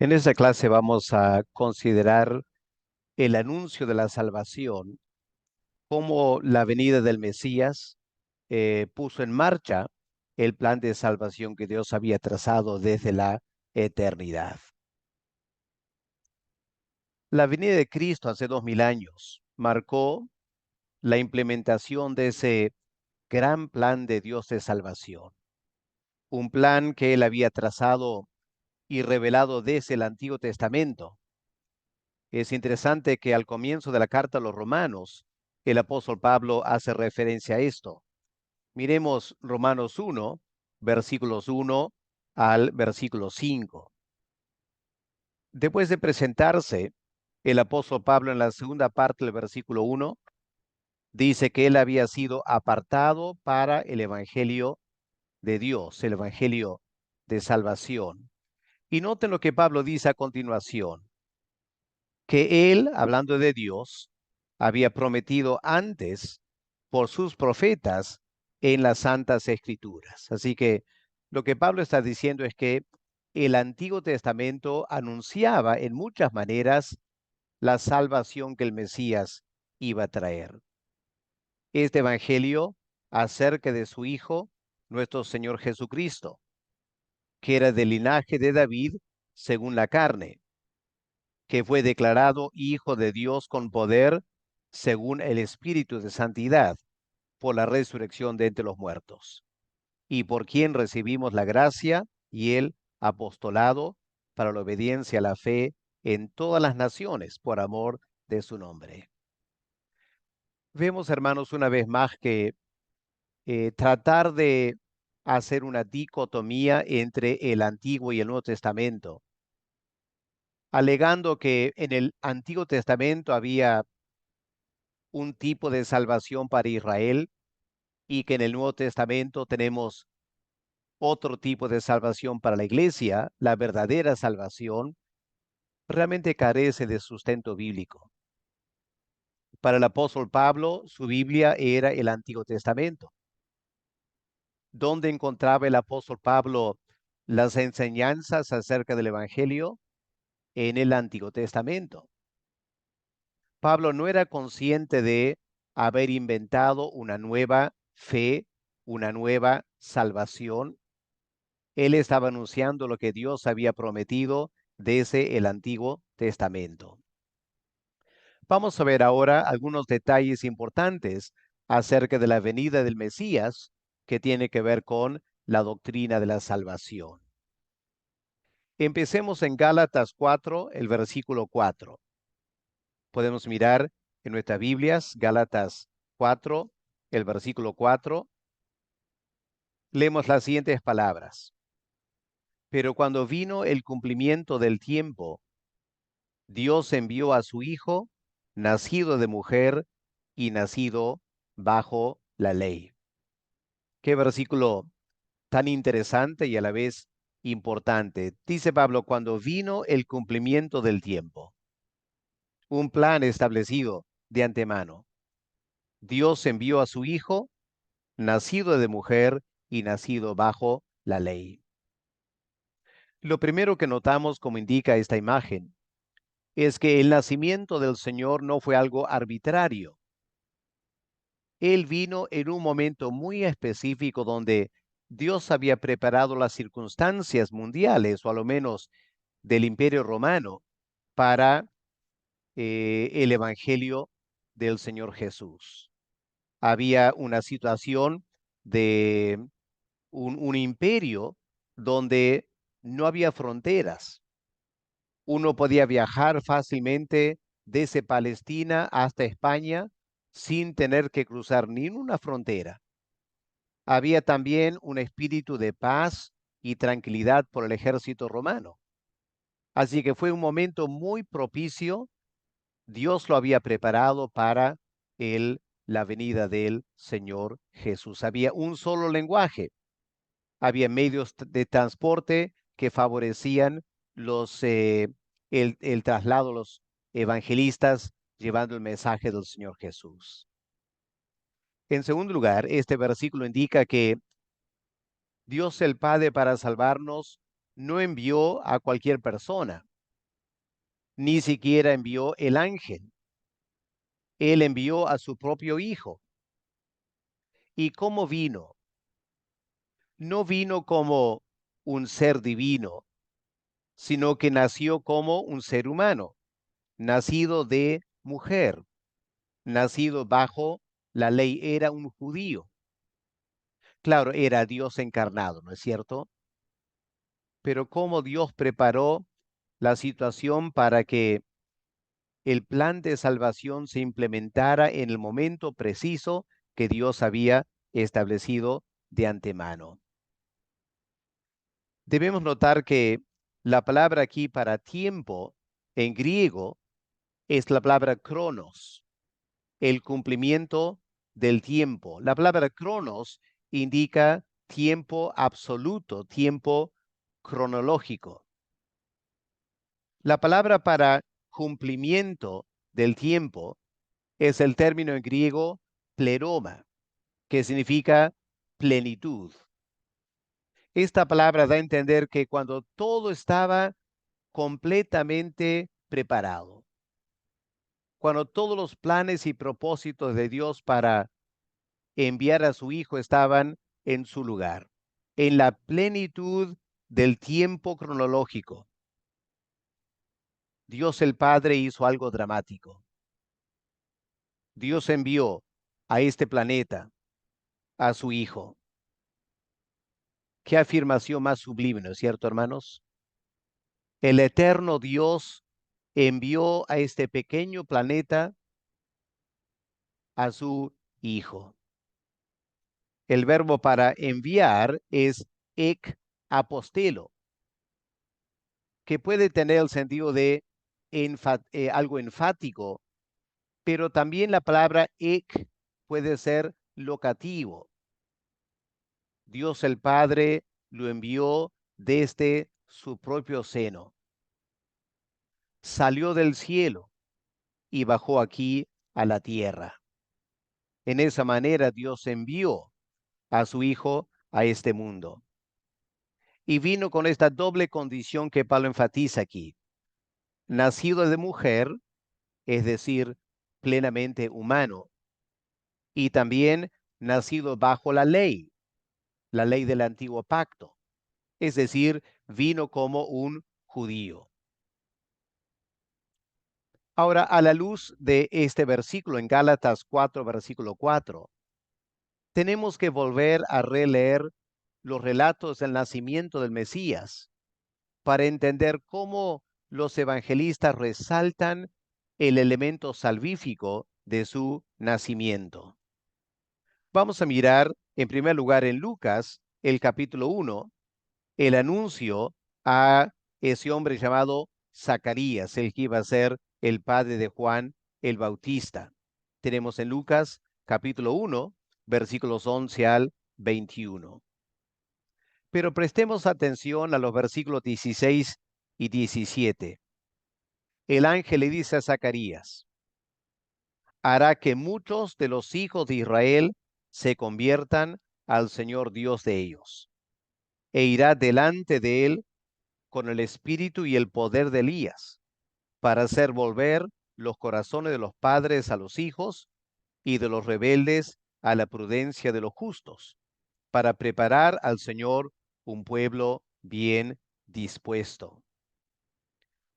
En esta clase vamos a considerar el anuncio de la salvación, cómo la venida del Mesías puso en marcha el plan de salvación que Dios había trazado desde la eternidad. La venida de Cristo hace 2000 años marcó la implementación de ese gran plan de Dios de salvación, un plan que Él había trazado y revelado desde el Antiguo Testamento. Es interesante que al comienzo de la carta a los Romanos, el apóstol Pablo hace referencia a esto. Miremos Romanos 1, versículos 1 al versículo 5. Después de presentarse, el apóstol Pablo en la segunda parte del versículo 1 dice que él había sido apartado para el evangelio de Dios, el evangelio de salvación. Y noten lo que Pablo dice a continuación, que él, hablando de Dios, había prometido antes por sus profetas en las Santas Escrituras. Así que lo que Pablo está diciendo es que el Antiguo Testamento anunciaba en muchas maneras la salvación que el Mesías iba a traer. Este evangelio acerca de su Hijo, nuestro Señor Jesucristo, que era del linaje de David según la carne, que fue declarado Hijo de Dios con poder según el Espíritu de Santidad por la resurrección de entre los muertos, y por quien recibimos la gracia y el apostolado para la obediencia a la fe en todas las naciones por amor de su nombre. Vemos, hermanos, una vez más que tratar de hacer una dicotomía entre el Antiguo y el Nuevo Testamento, alegando que en el Antiguo Testamento había un tipo de salvación para Israel y que en el Nuevo Testamento tenemos otro tipo de salvación para la iglesia, la verdadera salvación, realmente carece de sustento bíblico. Para el apóstol Pablo, su Biblia era el Antiguo Testamento. ¿Dónde encontraba el apóstol Pablo las enseñanzas acerca del Evangelio? En el Antiguo Testamento. Pablo no era consciente de haber inventado una nueva fe, una nueva salvación. Él estaba anunciando lo que Dios había prometido desde el Antiguo Testamento. Vamos a ver ahora algunos detalles importantes acerca de la venida del Mesías que tiene que ver con la doctrina de la salvación. Empecemos en Gálatas 4, el versículo 4. Podemos mirar en nuestras Biblias, Gálatas 4, el versículo 4. Leemos las siguientes palabras. Pero cuando vino el cumplimiento del tiempo, Dios envió a su Hijo, nacido de mujer y nacido bajo la ley. Qué versículo tan interesante y a la vez importante. Dice Pablo, cuando vino el cumplimiento del tiempo, un plan establecido de antemano. Dios envió a su Hijo, nacido de mujer y nacido bajo la ley. Lo primero que notamos, como indica esta imagen, es que el nacimiento del Señor no fue algo arbitrario. Él vino en un momento muy específico donde Dios había preparado las circunstancias mundiales, o a lo menos del Imperio Romano, para el Evangelio del Señor Jesús. Había una situación de un imperio donde no había fronteras. Uno podía viajar fácilmente desde Palestina hasta España sin tener que cruzar ni una frontera. Había también un espíritu de paz y tranquilidad por el ejército romano. Así que fue un momento muy propicio. Dios lo había preparado para la venida del Señor Jesús. Había un solo lenguaje. Había medios de transporte que favorecían el traslado de los evangelistas llevando el mensaje del Señor Jesús. En segundo lugar, este versículo indica que Dios el Padre para salvarnos no envió a cualquier persona. Ni siquiera envió el ángel. Él envió a su propio Hijo. ¿Y cómo vino? No vino como un ser divino, sino que nació como un ser humano, nacido de mujer, nacido bajo la ley, era un judío. Claro, era Dios encarnado, ¿no es cierto? Pero cómo Dios preparó la situación para que el plan de salvación se implementara en el momento preciso que Dios había establecido de antemano. Debemos notar que la palabra aquí para tiempo en griego es la palabra cronos, el cumplimiento del tiempo. La palabra cronos indica tiempo absoluto, tiempo cronológico. La palabra para cumplimiento del tiempo es el término en griego pleroma, que significa plenitud. Esta palabra da a entender que cuando todo estaba completamente preparado, cuando todos los planes y propósitos de Dios para enviar a su Hijo estaban en su lugar, en la plenitud del tiempo cronológico, Dios el Padre hizo algo dramático. Dios envió a este planeta a su Hijo. Qué afirmación más sublime, ¿no es cierto, hermanos? El eterno Dios envió a este pequeño planeta a su Hijo. El verbo para enviar es ek apostelo, que puede tener el sentido de algo enfático, pero también la palabra ek puede ser locativo. Dios el Padre lo envió desde su propio seno. Salió del cielo y bajó aquí a la tierra. En esa manera Dios envió a su Hijo a este mundo. Y vino con esta doble condición que Pablo enfatiza aquí. Nacido de mujer, es decir, plenamente humano, y también nacido bajo la ley del antiguo pacto, es decir, vino como un judío. Ahora, a la luz de este versículo en Gálatas 4, versículo 4, tenemos que volver a releer los relatos del nacimiento del Mesías para entender cómo los evangelistas resaltan el elemento salvífico de su nacimiento. Vamos a mirar en primer lugar en Lucas, el capítulo 1, el anuncio a ese hombre llamado Zacarías, el que iba a ser el padre de Juan el Bautista. Tenemos en Lucas capítulo 1, versículos 11 al 21. Pero prestemos atención a los versículos 16 y 17. El ángel le dice a Zacarías: hará que muchos de los hijos de Israel se conviertan al Señor Dios de ellos, e irá delante de él con el espíritu y el poder de Elías, para hacer volver los corazones de los padres a los hijos y de los rebeldes a la prudencia de los justos, para preparar al Señor un pueblo bien dispuesto.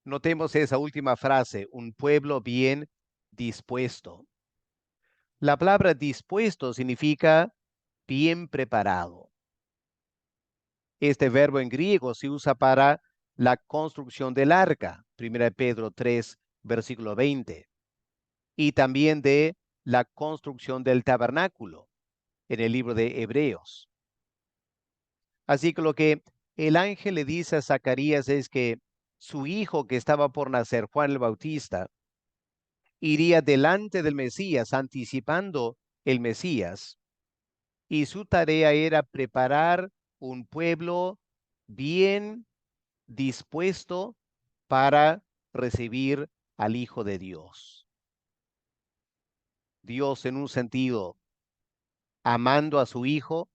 Notemos esa última frase, un pueblo bien dispuesto. La palabra dispuesto significa bien preparado. Este verbo en griego se usa para la construcción del arca, 1 Pedro 3, versículo 20, y también de la construcción del tabernáculo en el libro de Hebreos. Así que lo que el ángel le dice a Zacarías es que su hijo que estaba por nacer, Juan el Bautista, iría delante del Mesías, anticipando el Mesías, y su tarea era preparar un pueblo bien dispuesto para recibir al Hijo de Dios. Dios, en un sentido, amando a su Hijo,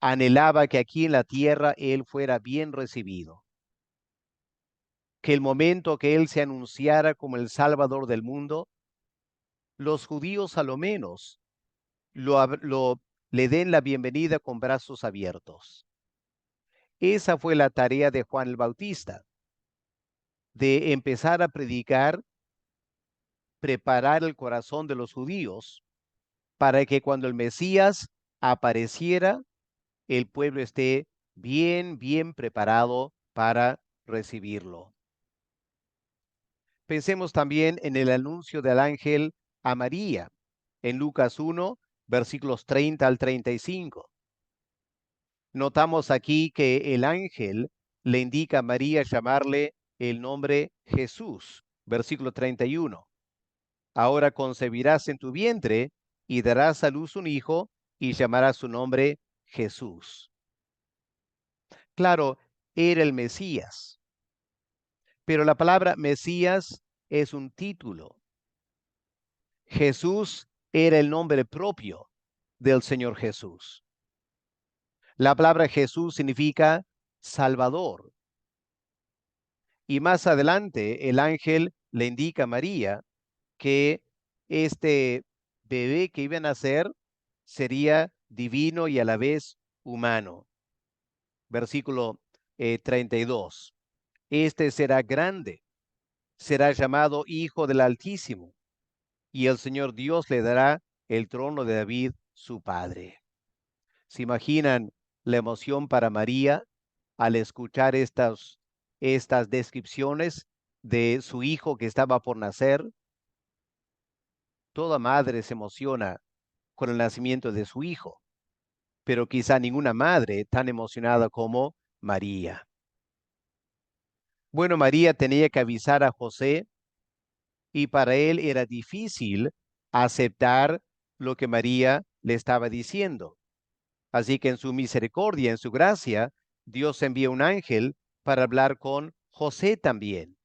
anhelaba que aquí en la tierra Él fuera bien recibido. que el momento que él se anunciara como el Salvador del mundo, los judíos a lo menos le den la bienvenida con brazos abiertos. Esa fue la tarea de Juan el Bautista, de empezar a predicar, preparar el corazón de los judíos para que cuando el Mesías apareciera, el pueblo esté bien preparado para recibirlo. Pensemos también en el anuncio del ángel a María en Lucas 1, versículos 30 al 35. Notamos aquí que el ángel le indica a María llamarle el nombre Jesús, versículo 31. Ahora concebirás en tu vientre y darás a luz un hijo y llamarás su nombre Jesús. Claro, era el Mesías, pero la palabra Mesías es un título. Jesús era el nombre propio del Señor Jesús. La palabra Jesús significa Salvador. Y más adelante el ángel le indica a María que este bebé que iba a nacer sería divino y a la vez humano. Versículo 32. Este será grande, será llamado Hijo del Altísimo, y el Señor Dios le dará el trono de David, su padre. ¿Se imaginan la emoción para María al escuchar estas descripciones de su hijo que estaba por nacer? Toda madre se emociona con el nacimiento de su hijo, pero quizá ninguna madre tan emocionada como María. Bueno, María tenía que avisar a José y para él era difícil aceptar lo que María le estaba diciendo. Así que en su misericordia, en su gracia, Dios envía un ángel para hablar con José también.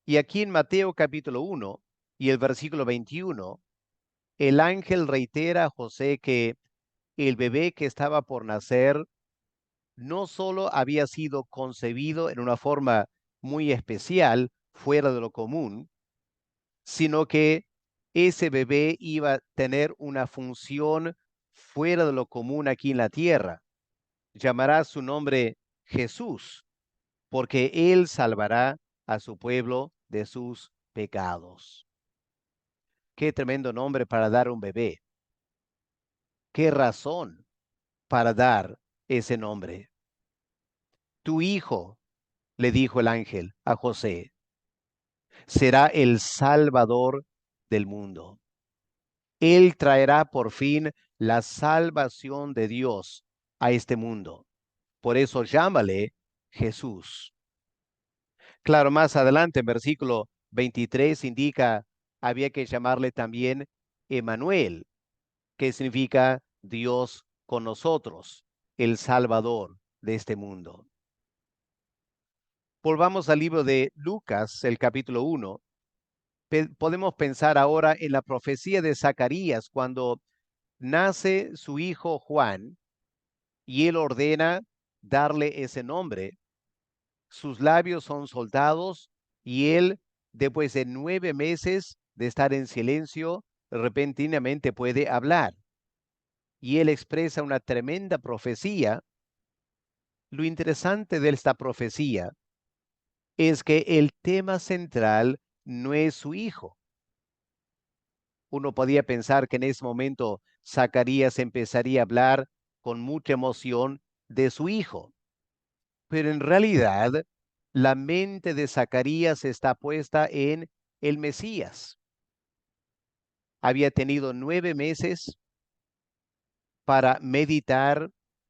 Y aquí en Mateo capítulo 1 y el versículo 21, el ángel reitera a José que el bebé que estaba por nacer no solo había sido concebido en una forma muy especial, fuera de lo común, sino que ese bebé iba a tener una función fuera de lo común aquí en la tierra. Llamará su nombre Jesús, porque él salvará a su pueblo de sus pecados. Qué tremendo nombre para dar un bebé. Qué razón para dar ese nombre. Tu hijo, le dijo el ángel a José, será el Salvador del mundo. Él traerá por fin la salvación de Dios a este mundo. Por eso llámale Jesús. Claro, más adelante en versículo 23 indica, había que llamarle también Emanuel, que significa Dios con nosotros, el Salvador de este mundo. Volvamos al libro de Lucas, el capítulo 1. Podemos pensar ahora en la profecía de Zacarías cuando nace su hijo Juan y él ordena darle ese nombre. Sus labios son soltados y él, después de 9 meses de estar en silencio, repentinamente puede hablar. Y él expresa una tremenda profecía. Lo interesante de esta profecía es que el tema central no es su hijo. Uno podía pensar que en ese momento Zacarías empezaría a hablar con mucha emoción de su hijo, pero en realidad la mente de Zacarías está puesta en el Mesías. Había tenido 9 meses para meditar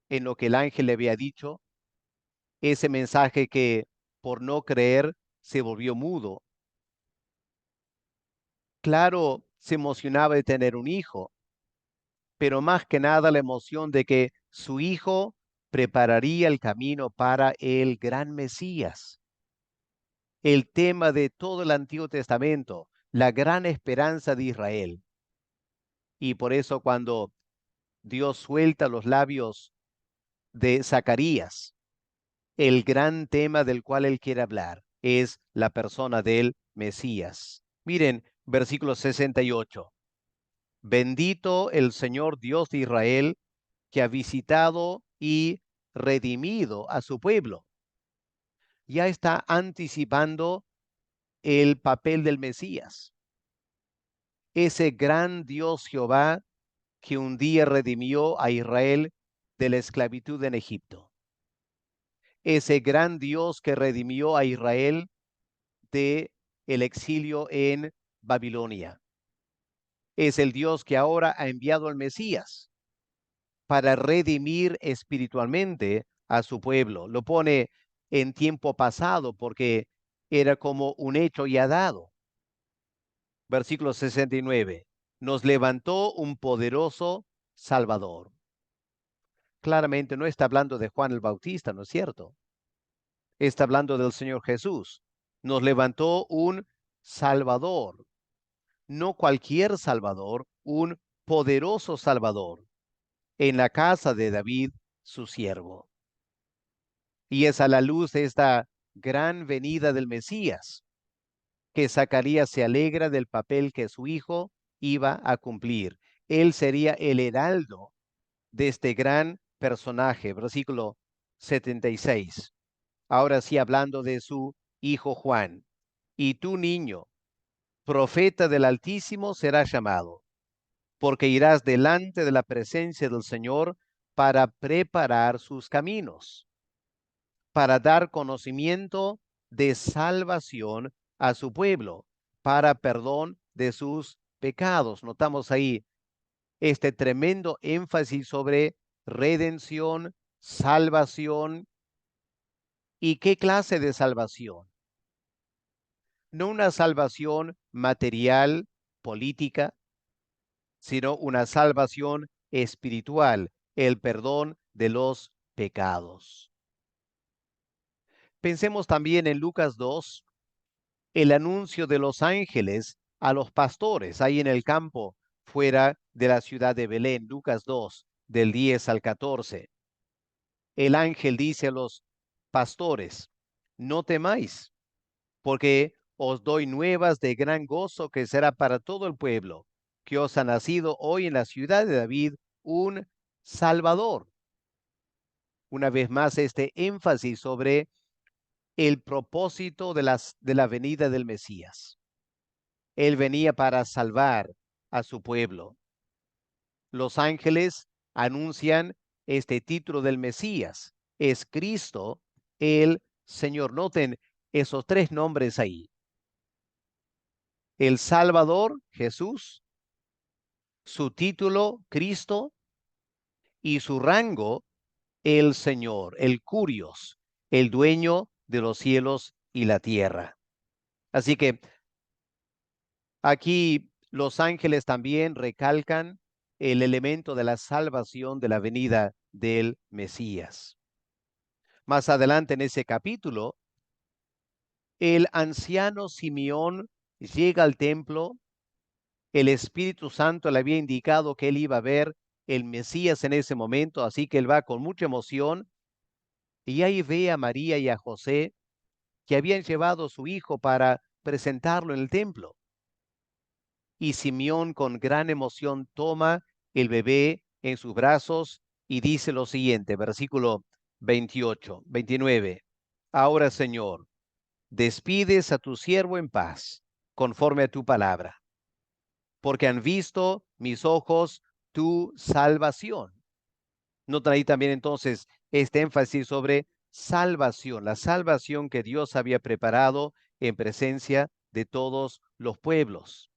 en lo que el ángel le había dicho, ese mensaje que por no creer se volvió mudo. Claro, se emocionaba de tener un hijo, pero más que nada la emoción de que su hijo prepararía el camino para el gran Mesías. El tema de todo el Antiguo Testamento, la gran esperanza de Israel. Y por eso cuando Dios suelta los labios de Zacarías el gran tema del cual él quiere hablar es la persona del Mesías. Miren, versículo 68. Bendito el Señor Dios de Israel, que ha visitado y redimido a su pueblo. Ya está anticipando el papel del Mesías. Ese gran Dios Jehová que un día redimió a Israel de la esclavitud en Egipto. Ese gran Dios que redimió a Israel de el exilio en Babilonia. Es el Dios que ahora ha enviado al Mesías para redimir espiritualmente a su pueblo. Lo pone en tiempo pasado porque era como un hecho ya dado. Versículo 69. Nos levantó un poderoso Salvador. Claramente no está hablando de Juan el Bautista, ¿no es cierto? Está hablando del Señor Jesús. Nos levantó un Salvador, no cualquier Salvador, un poderoso Salvador, en la casa de David, su siervo. Y es a la luz de esta gran venida del Mesías que Zacarías se alegra del papel que su hijo iba a cumplir. Él sería el heraldo de este gran personaje. Versículo 76. Ahora sí, hablando de su hijo Juan. Y tú, niño, profeta del Altísimo serás llamado, porque irás delante de la presencia del Señor para preparar sus caminos, para dar conocimiento de salvación a su pueblo, para perdón de sus pecados. Notamos ahí este tremendo énfasis sobre redención, salvación. ¿Y qué clase de salvación? No una salvación material, política, sino una salvación espiritual, el perdón de los pecados. Pensemos también en Lucas 2, el anuncio de los ángeles a los pastores ahí en el campo, fuera de la ciudad de Belén. Lucas 2, del 10 al 14. El ángel dice a los pastores, no temáis, porque os doy nuevas de gran gozo que será para todo el pueblo, que os ha nacido hoy en la ciudad de David un Salvador. Una vez más, este énfasis sobre el propósito de la venida del Mesías. Él venía para salvar a su pueblo. Los ángeles anuncian este título del Mesías. Es Cristo el Señor. Noten esos tres nombres ahí. El Salvador, Jesús, su título, Cristo, y su rango, el Señor, el Curios, el dueño de los cielos y la tierra. Así que aquí los ángeles también recalcan el elemento de la salvación de la venida del Mesías. Más adelante en ese capítulo, el anciano Simeón llega al templo. El Espíritu Santo le había indicado que él iba a ver el Mesías en ese momento, así que él va con mucha emoción y ahí ve a María y a José que habían llevado a su hijo para presentarlo en el templo. Y Simeón con gran emoción toma el bebé en sus brazos y dice lo siguiente, versículo 28, 29. Ahora, Señor, despides a tu siervo en paz, conforme a tu palabra, porque han visto mis ojos tu salvación. Notan ahí también entonces este énfasis sobre salvación, la salvación que Dios había preparado en presencia de todos los pueblos.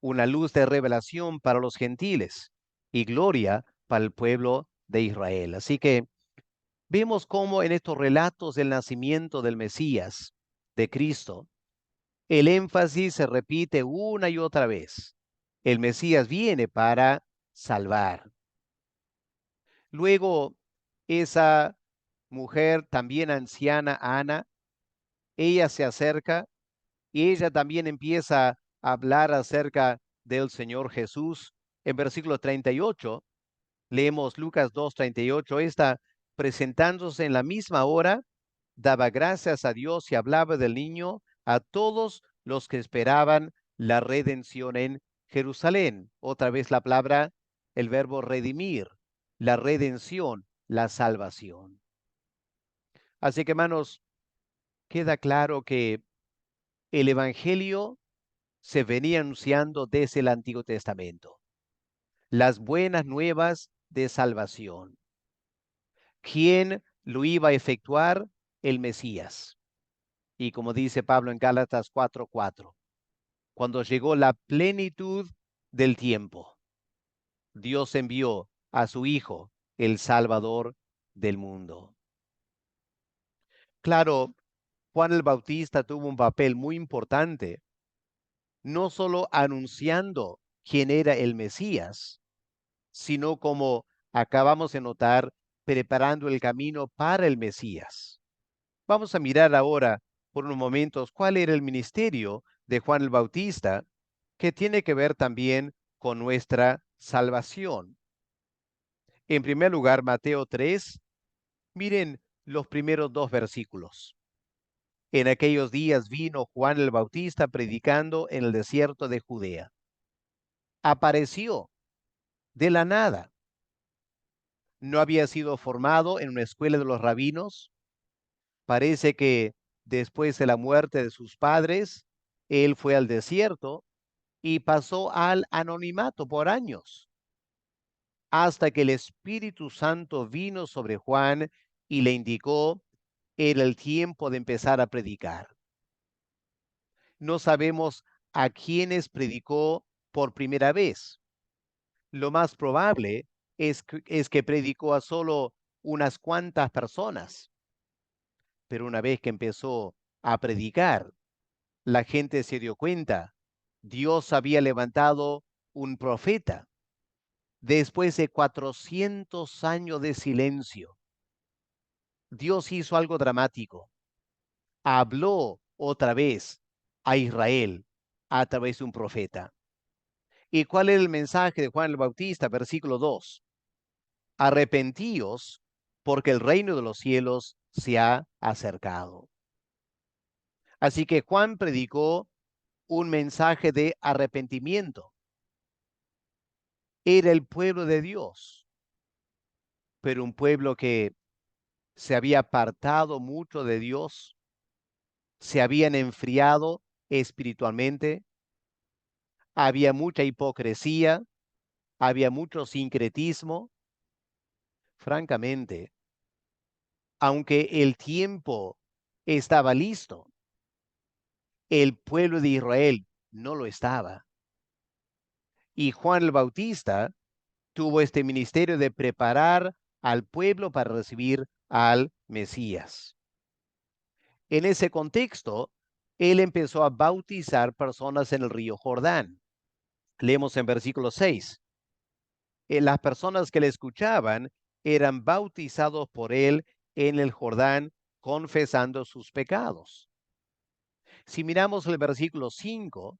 Una luz de revelación para los gentiles y gloria para el pueblo de Israel. Así que vemos cómo en estos relatos del nacimiento del Mesías, de Cristo, el énfasis se repite una y otra vez. El Mesías viene para salvar. Luego, esa mujer también anciana, Ana, ella se acerca y ella también empieza a hablar acerca del Señor Jesús. En versículo 38, leemos Lucas 2:38, está presentándose en la misma hora daba gracias a Dios y hablaba del niño a todos los que esperaban la redención en Jerusalén. Otra vez la palabra, el verbo redimir, la redención, la salvación. Así que, hermanos, queda claro que el Evangelio se venía anunciando desde el Antiguo Testamento. Las buenas nuevas de salvación. ¿Quién lo iba a efectuar? El Mesías. Y como dice Pablo en Gálatas 4:4, cuando llegó la plenitud del tiempo, Dios envió a su Hijo, el Salvador del mundo. Claro, Juan el Bautista tuvo un papel muy importante, no solo anunciando quién era el Mesías, sino como acabamos de notar, preparando el camino para el Mesías. Vamos a mirar ahora por unos momentos cuál era el ministerio de Juan el Bautista, que tiene que ver también con nuestra salvación. En primer lugar, Mateo 3, miren los primeros dos versículos. En aquellos días vino Juan el Bautista predicando en el desierto de Judea. Apareció de la nada. No había sido formado en una escuela de los rabinos. Parece que después de la muerte de sus padres, él fue al desierto y pasó al anonimato por años, hasta que el Espíritu Santo vino sobre Juan y le indicó, era el tiempo de empezar a predicar. No sabemos a quiénes predicó por primera vez. Lo más probable es que predicó a solo unas cuantas personas, pero una vez que empezó a predicar, la gente se dio cuenta. Dios había levantado un profeta después de 400 años de silencio. Dios hizo algo dramático. Habló otra vez a Israel a través de un profeta. ¿Y cuál era el mensaje de Juan el Bautista? Versículo 2. Arrepentíos porque el reino de los cielos se ha acercado. Así que Juan predicó un mensaje de arrepentimiento. Era el pueblo de Dios, pero un pueblo que se había apartado mucho de Dios, se habían enfriado espiritualmente, había mucha hipocresía, había mucho sincretismo. Francamente, aunque el tiempo estaba listo, el pueblo de Israel no lo estaba. Y Juan el Bautista tuvo este ministerio de preparar al pueblo para recibir al Mesías. En ese contexto, él empezó a bautizar personas en el río Jordán. Leemos en versículo 6. Las personas que le escuchaban eran bautizados por él en el Jordán, confesando sus pecados. Si miramos el versículo 5,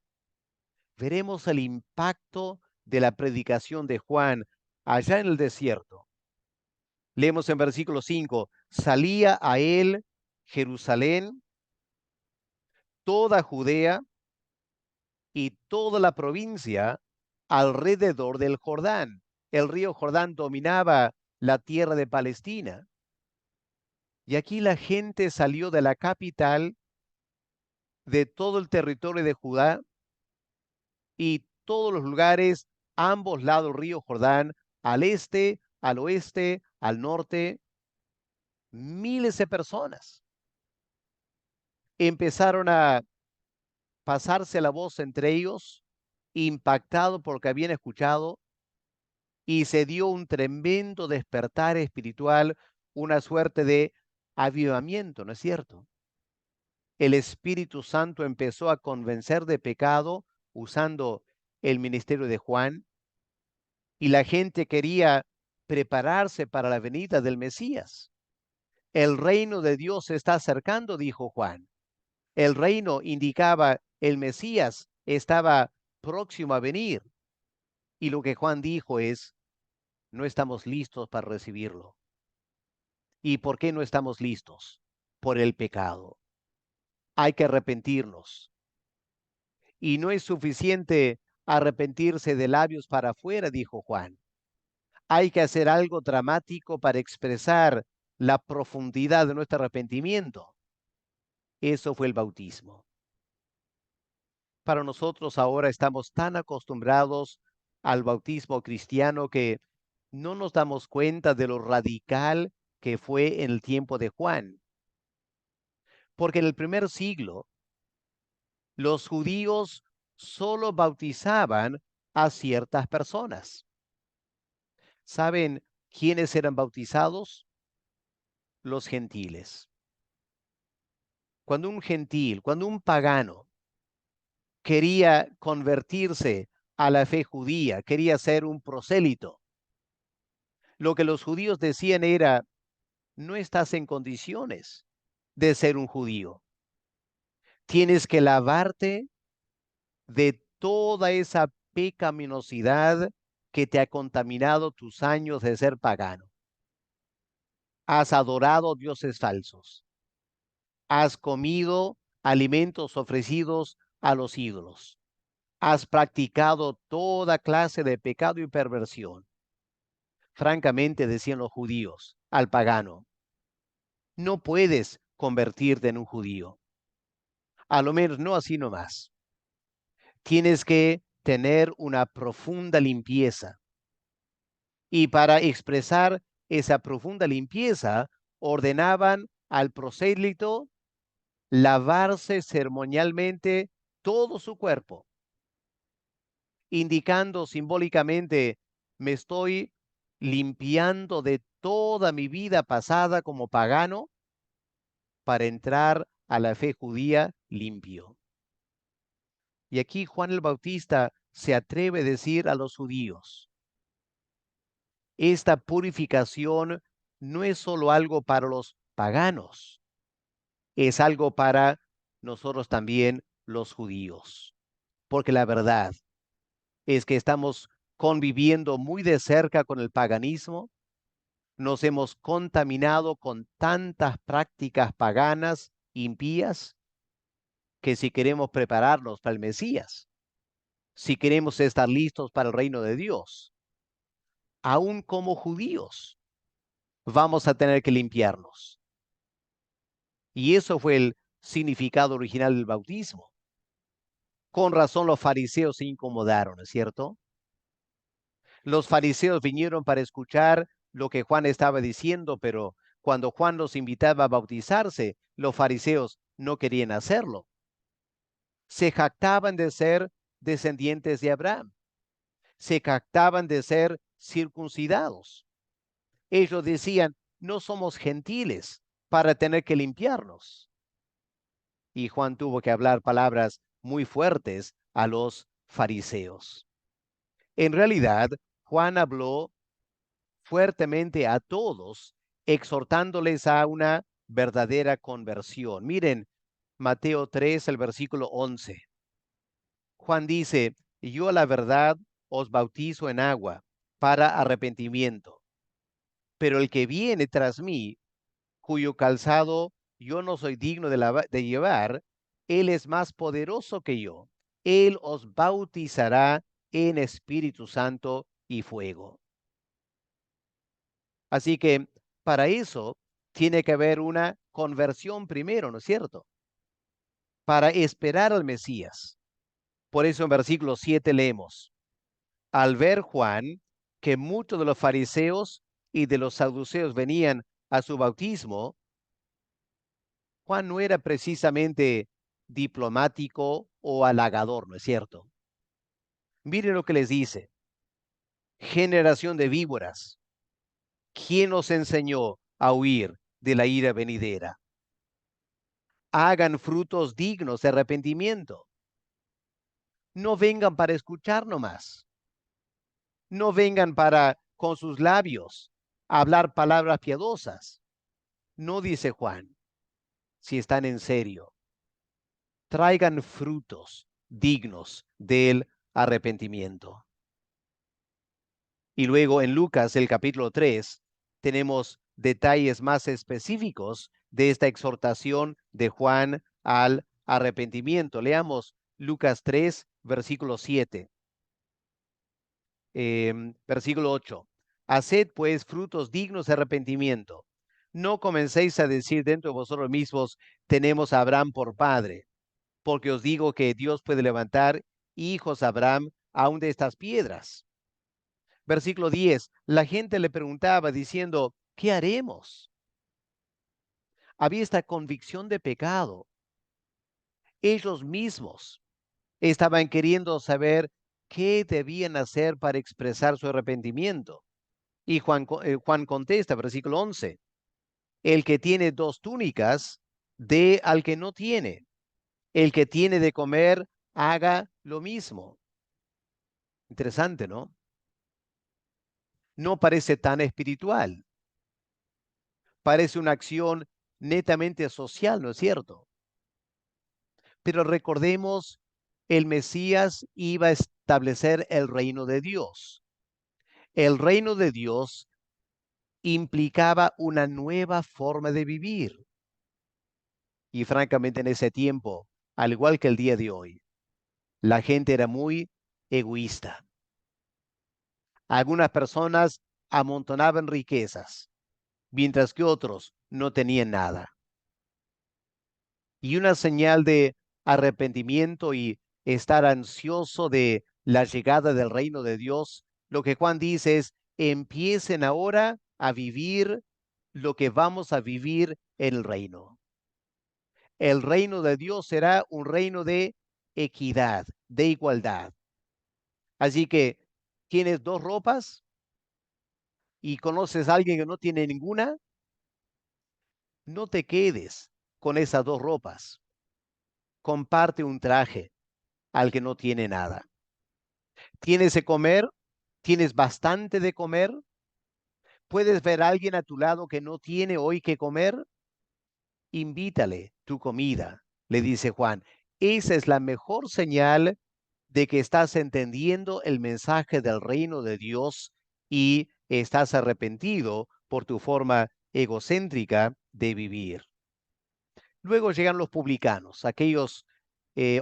veremos el impacto de la predicación de Juan allá en el desierto. Leemos en versículo 5, salía a él Jerusalén, toda Judea y toda la provincia alrededor del Jordán. El río Jordán dominaba la tierra de Palestina. Y aquí la gente salió de la capital, de todo el territorio de Judá y todos los lugares, a ambos lados del río Jordán, al este, al oeste, al norte, miles de personas empezaron a pasarse la voz entre ellos, impactado porque habían escuchado, y se dio un tremendo despertar espiritual, una suerte de avivamiento, ¿no es cierto? El Espíritu Santo empezó a convencer de pecado usando el ministerio de Juan, y la gente quería prepararse para la venida del Mesías. El reino de Dios se está acercando, dijo Juan. El reino indicaba el Mesías estaba próximo a venir. Y lo que Juan dijo es, no estamos listos para recibirlo. ¿Y por qué no estamos listos? por el pecado. Hay que arrepentirnos. Y no es suficiente arrepentirse de labios para afuera, dijo Juan. Hay que hacer algo dramático para expresar la profundidad de nuestro arrepentimiento. Eso fue el bautismo. Para nosotros ahora estamos tan acostumbrados al bautismo cristiano que no nos damos cuenta de lo radical que fue en el tiempo de Juan. Porque en el primer siglo, los judíos solo bautizaban a ciertas personas. ¿Saben quiénes eran bautizados? Los gentiles. Cuando un pagano quería convertirse a la fe judía, quería ser un prosélito, lo que los judíos decían era, no estás en condiciones de ser un judío. Tienes que lavarte de toda esa pecaminosidad que te ha contaminado tus años de ser pagano. Has adorado dioses falsos. Has comido alimentos ofrecidos a los ídolos. Has practicado toda clase de pecado y perversión. Francamente, decían los judíos al pagano, no puedes convertirte en un judío. A lo menos no así nomás. Tienes que tener una profunda limpieza. Y para expresar esa profunda limpieza, ordenaban al prosélito lavarse ceremonialmente todo su cuerpo, indicando simbólicamente, me estoy limpiando de toda mi vida pasada como pagano para entrar a la fe judía limpio. Y aquí Juan el Bautista se atreve a decir a los judíos, esta purificación no es solo algo para los paganos, es algo para nosotros también los judíos. Porque la verdad es que estamos conviviendo muy de cerca con el paganismo, nos hemos contaminado con tantas prácticas paganas, impías, que si queremos prepararnos para el Mesías, si queremos estar listos para el reino de Dios, aún como judíos, vamos a tener que limpiarnos. Y eso fue el significado original del bautismo. Con razón los fariseos se incomodaron, ¿no es cierto? Los fariseos vinieron para escuchar lo que Juan estaba diciendo, pero cuando Juan los invitaba a bautizarse, los fariseos no querían hacerlo. Se jactaban de ser descendientes de Abraham. Se jactaban de ser circuncidados. Ellos decían, no somos gentiles para tener que limpiarnos. Y Juan tuvo que hablar palabras muy fuertes a los fariseos. En realidad, Juan habló fuertemente a todos, exhortándoles a una verdadera conversión. Miren, Mateo 3, el versículo 11. Juan dice, yo a la verdad os bautizo en agua para arrepentimiento, pero el que viene tras mí, cuyo calzado yo no soy digno de llevar, él es más poderoso que yo. Él os bautizará en Espíritu Santo y fuego. Así que para eso tiene que haber una conversión primero, ¿no es cierto? Para esperar al Mesías. Por eso en versículo 7 leemos, al ver Juan que muchos de los fariseos y de los saduceos venían a su bautismo, Juan no era precisamente diplomático o halagador, ¿no es cierto? Miren lo que les dice, generación de víboras, ¿quién os enseñó a huir de la ira venidera? Hagan frutos dignos de arrepentimiento. No vengan para escuchar nomás. No vengan para, con sus labios, hablar palabras piadosas. No dice Juan, si están en serio, traigan frutos dignos del arrepentimiento. Y luego en Lucas, el capítulo 3, tenemos detalles más específicos de esta exhortación de Juan al arrepentimiento. Leamos Lucas 3, versículo 7. Versículo 8. Haced pues frutos dignos de arrepentimiento. No comencéis a decir dentro de vosotros mismos, tenemos a Abraham por padre, porque os digo que Dios puede levantar hijos a Abraham aún de estas piedras. Versículo 10. La gente le preguntaba diciendo, ¿qué haremos? Había esta convicción de pecado. Ellos mismos estaban queriendo saber qué debían hacer para expresar su arrepentimiento. Y Juan contesta, versículo 11, el que tiene dos túnicas, dé al que no tiene. El que tiene de comer, haga lo mismo. Interesante, ¿no? No parece tan espiritual. Parece una acción netamente social, ¿no es cierto? Pero recordemos, el Mesías iba a establecer el reino de Dios. El reino de Dios implicaba una nueva forma de vivir. Y francamente en ese tiempo, al igual que el día de hoy, la gente era muy egoísta. Algunas personas amontonaban riquezas, mientras que otros no tenían nada. Y una señal de arrepentimiento y estar ansioso de la llegada del reino de Dios, lo que Juan dice es, empiecen ahora a vivir lo que vamos a vivir en el reino. El reino de Dios será un reino de equidad, de igualdad. Así que, ¿tienes dos ropas y conoces a alguien que no tiene ninguna? No te quedes con esas dos ropas. Comparte un traje al que no tiene nada. ¿Tienes de comer? ¿Tienes bastante de comer? ¿Puedes ver a alguien a tu lado que no tiene hoy que comer? Invítale tu comida, le dice Juan. Esa es la mejor señal de que estás entendiendo el mensaje del reino de Dios y estás arrepentido por tu forma egocéntrica de vivir. Luego llegan los publicanos, aquellos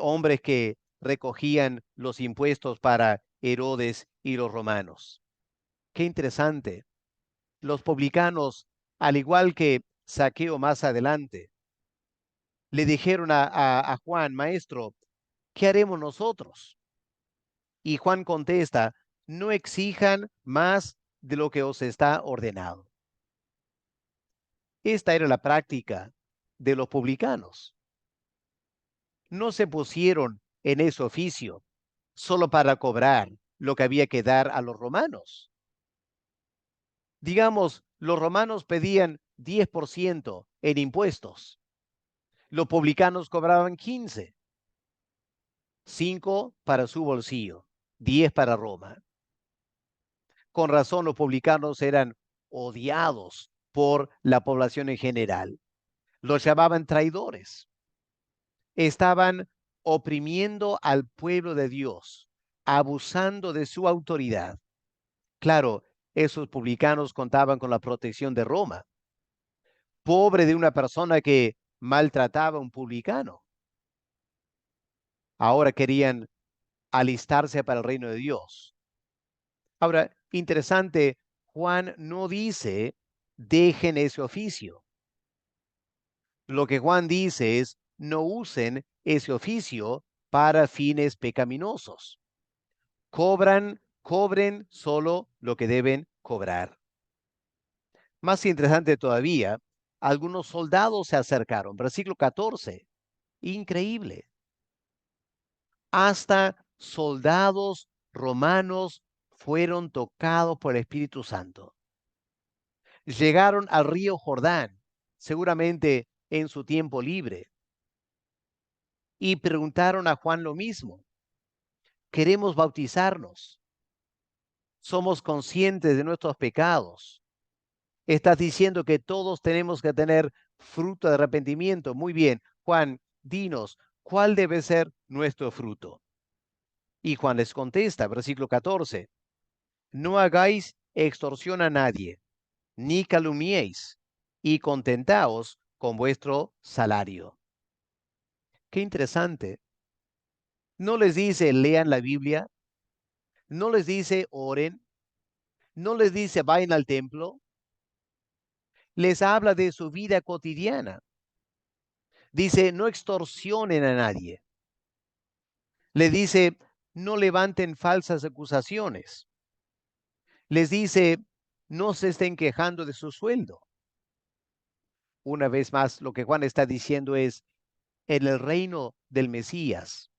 hombres que recogían los impuestos para Herodes y los romanos. Qué interesante. Los publicanos, al igual que Saqueo más adelante, le dijeron a Juan, maestro, ¿qué haremos nosotros? Y Juan contesta, no exijan más de lo que os está ordenado. Esta era la práctica de los publicanos. No se pusieron en ese oficio solo para cobrar lo que había que dar a los romanos. Digamos, los romanos pedían 10% en impuestos. Los publicanos cobraban 15, 5 para su bolsillo, 10 para Roma. Con razón, los publicanos eran odiados por la población en general. Los llamaban traidores. Estaban oprimiendo al pueblo de Dios, abusando de su autoridad. Claro, esos publicanos contaban con la protección de Roma. Pobre de una persona que maltrataba a un publicano. Ahora querían alistarse para el reino de Dios. Ahora, interesante, Juan no dice, dejen ese oficio. Lo que Juan dice es, no usen ese oficio para fines pecaminosos. Cobren solo lo que deben cobrar. Más interesante todavía, algunos soldados se acercaron. Versículo 14. Increíble. Hasta soldados romanos fueron tocados por el Espíritu Santo. Llegaron al río Jordán, seguramente en su tiempo libre, y preguntaron a Juan lo mismo. Queremos bautizarnos. Somos conscientes de nuestros pecados. Estás diciendo que todos tenemos que tener fruto de arrepentimiento. Muy bien, Juan, dinos, ¿cuál debe ser nuestro fruto? Y Juan les contesta, versículo 14, no hagáis extorsión a nadie, ni calumniéis, y contentaos con vuestro salario. Qué interesante. No les dice lean la Biblia, no les dice oren, no les dice vayan al templo, les habla de su vida cotidiana. Dice no extorsionen a nadie. Le dice no levanten falsas acusaciones. Les dice no se estén quejando de su sueldo. Una vez más, lo que Juan está diciendo es, en el reino del Mesías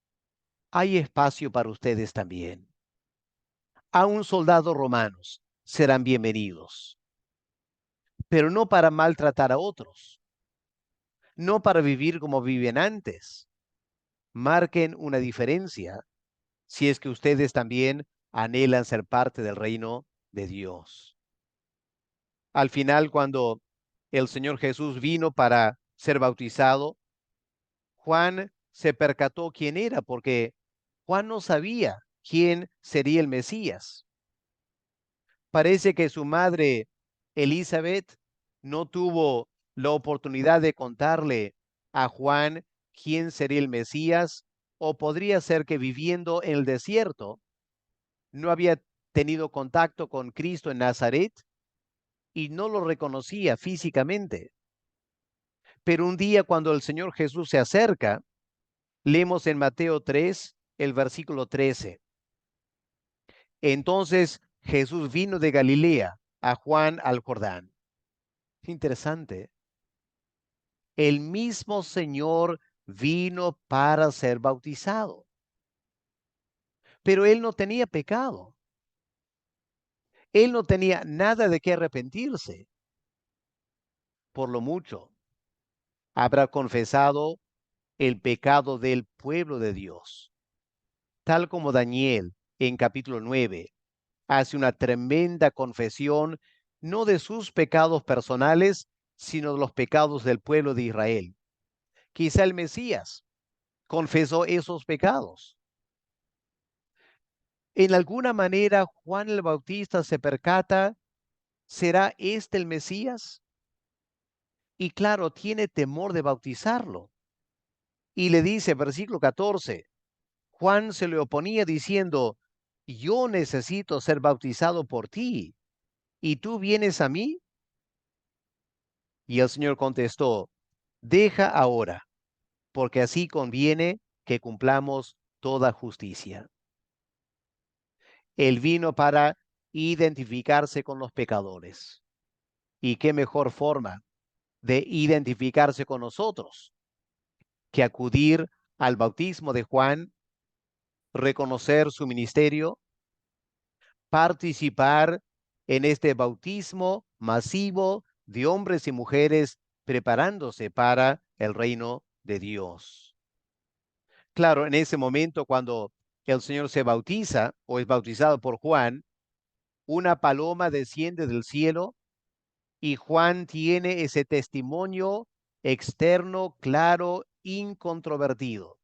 hay espacio para ustedes también. Aún soldados romanos serán bienvenidos, pero no para maltratar a otros, no para vivir como viven antes. Marquen una diferencia si es que ustedes también anhelan ser parte del reino de Dios. Al final, cuando el Señor Jesús vino para ser bautizado, Juan se percató quién era, porque Juan no sabía quién sería el Mesías. Parece que su madre, Elizabeth, no tuvo la oportunidad de contarle a Juan quién sería el Mesías, o podría ser que viviendo en el desierto no había tenido contacto con Cristo en Nazaret y no lo reconocía físicamente. Pero un día cuando el Señor Jesús se acerca, leemos en Mateo 3, el versículo 13. Entonces Jesús vino de Galilea a Juan al Jordán. Interesante. El mismo Señor vino para ser bautizado, pero él no tenía pecado. Él no tenía nada de qué arrepentirse. Por lo mucho, habrá confesado el pecado del pueblo de Dios, tal como Daniel en capítulo 9 hace una tremenda confesión, no de sus pecados personales, sino de los pecados del pueblo de Israel. Quizá el Mesías confesó esos pecados. En alguna manera, Juan el Bautista se percata, ¿será este el Mesías? Y claro, tiene temor de bautizarlo. Y le dice, versículo 14, Juan se le oponía diciendo, yo necesito ser bautizado por ti, ¿y tú vienes a mí? Y el Señor contestó, deja ahora, porque así conviene que cumplamos toda justicia. Él vino para identificarse con los pecadores. ¿Y qué mejor forma de identificarse con nosotros que acudir al bautismo de Juan, reconocer su ministerio, participar en este bautismo masivo de hombres y mujeres preparándose para el reino de Dios? Claro, en ese momento cuando el Señor se bautiza o es bautizado por Juan, una paloma desciende del cielo y Juan tiene ese testimonio externo, claro, incontrovertido,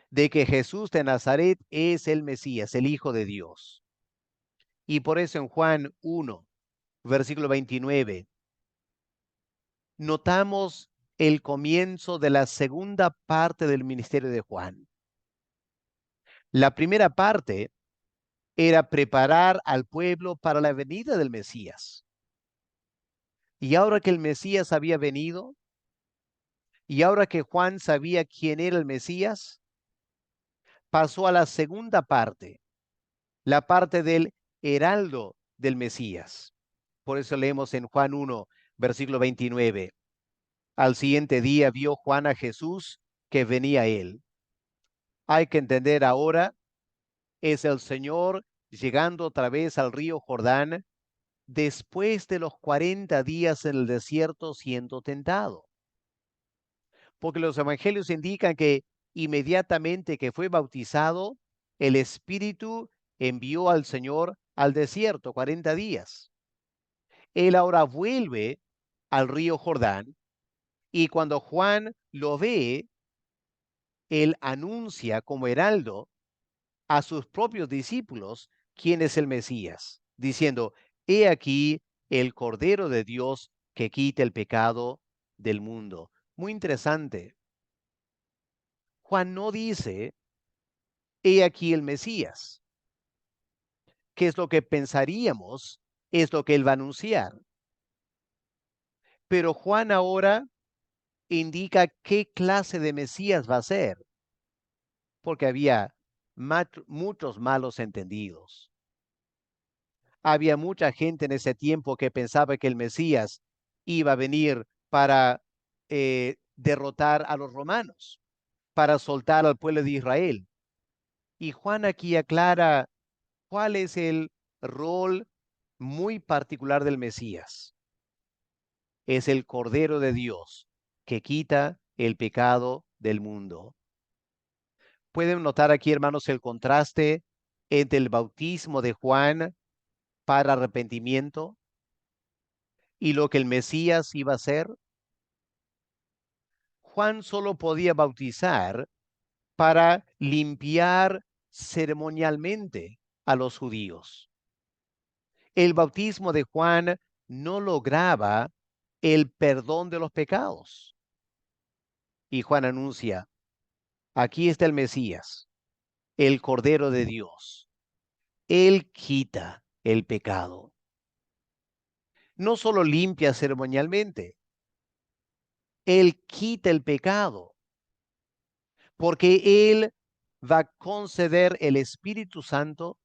de que Jesús de Nazaret es el Mesías, el Hijo de Dios. Y por eso en Juan 1, versículo 29, notamos el comienzo de la segunda parte del ministerio de Juan. La primera parte era preparar al pueblo para la venida del Mesías. Y ahora que el Mesías había venido, y ahora que Juan sabía quién era el Mesías, pasó a la segunda parte, la parte del heraldo del Mesías. Por eso leemos en Juan 1, versículo 29. Al siguiente día vio Juan a Jesús que venía a él. Hay que entender ahora, es el Señor llegando otra vez al río Jordán después de los 40 días en el desierto siendo tentado. Porque los evangelios indican que inmediatamente que fue bautizado, el Espíritu envió al Señor al desierto 40 días. Él ahora vuelve al río Jordán y cuando Juan lo ve, él anuncia como heraldo a sus propios discípulos quién es el Mesías, diciendo, he aquí el Cordero de Dios que quita el pecado del mundo. Muy interesante. Juan no dice, he aquí el Mesías. ¿Qué es lo que pensaríamos? Es lo que él va a anunciar. Pero Juan ahora indica qué clase de Mesías va a ser, porque había muchos malos entendidos. Había mucha gente en ese tiempo que pensaba que el Mesías iba a venir para derrotar a los romanos, para soltar al pueblo de Israel. Y Juan aquí aclara cuál es el rol muy particular del Mesías. Es el Cordero de Dios que quita el pecado del mundo. Pueden notar aquí, hermanos, el contraste entre el bautismo de Juan para arrepentimiento y lo que el Mesías iba a hacer. Juan solo podía bautizar para limpiar ceremonialmente a los judíos. El bautismo de Juan no lograba el perdón de los pecados. Y Juan anuncia, aquí está el Mesías, el Cordero de Dios. Él quita el pecado. No solo limpia ceremonialmente, Él quita el pecado, porque Él va a conceder el Espíritu Santo.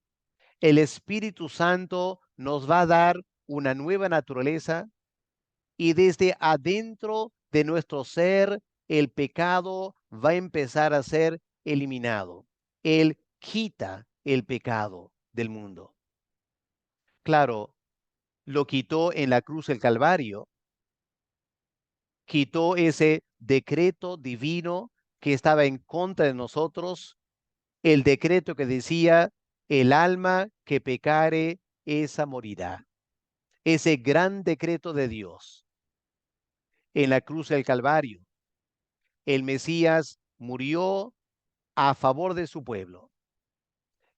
El Espíritu Santo nos va a dar una nueva naturaleza y desde adentro de nuestro ser el pecado va a empezar a ser eliminado. Él quita el pecado del mundo. Claro, lo quitó en la cruz del Calvario, quitó ese decreto divino que estaba en contra de nosotros, el decreto que decía, el alma que pecare, esa morirá. Ese gran decreto de Dios en la cruz del Calvario. El Mesías murió a favor de su pueblo,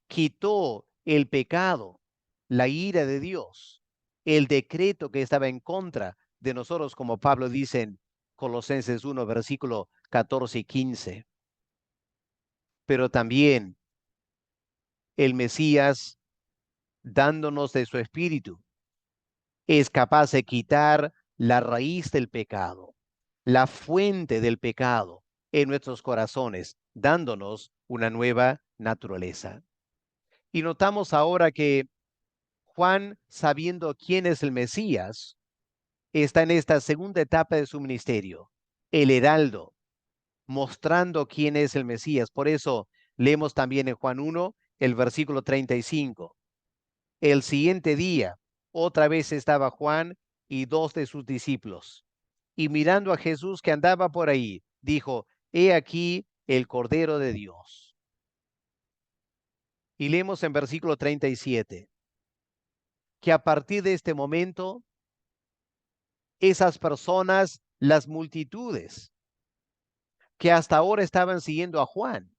quitó el pecado, la ira de Dios, el decreto que estaba en contra de nosotros, como Pablo dice en Colosenses 1, versículo 14 y 15. Pero también el Mesías, dándonos de su espíritu, es capaz de quitar la raíz del pecado, la fuente del pecado en nuestros corazones, dándonos una nueva naturaleza. Y notamos ahora que Juan, sabiendo quién es el Mesías, está en esta segunda etapa de su ministerio, el heraldo, mostrando quién es el Mesías. Por eso leemos también en Juan 1, el versículo 35. El siguiente día, otra vez estaba Juan y dos de sus discípulos. Y mirando a Jesús que andaba por ahí, dijo, he aquí el Cordero de Dios. Y leemos en versículo 37, que a partir de este momento, esas personas, las multitudes que hasta ahora estaban siguiendo a Juan,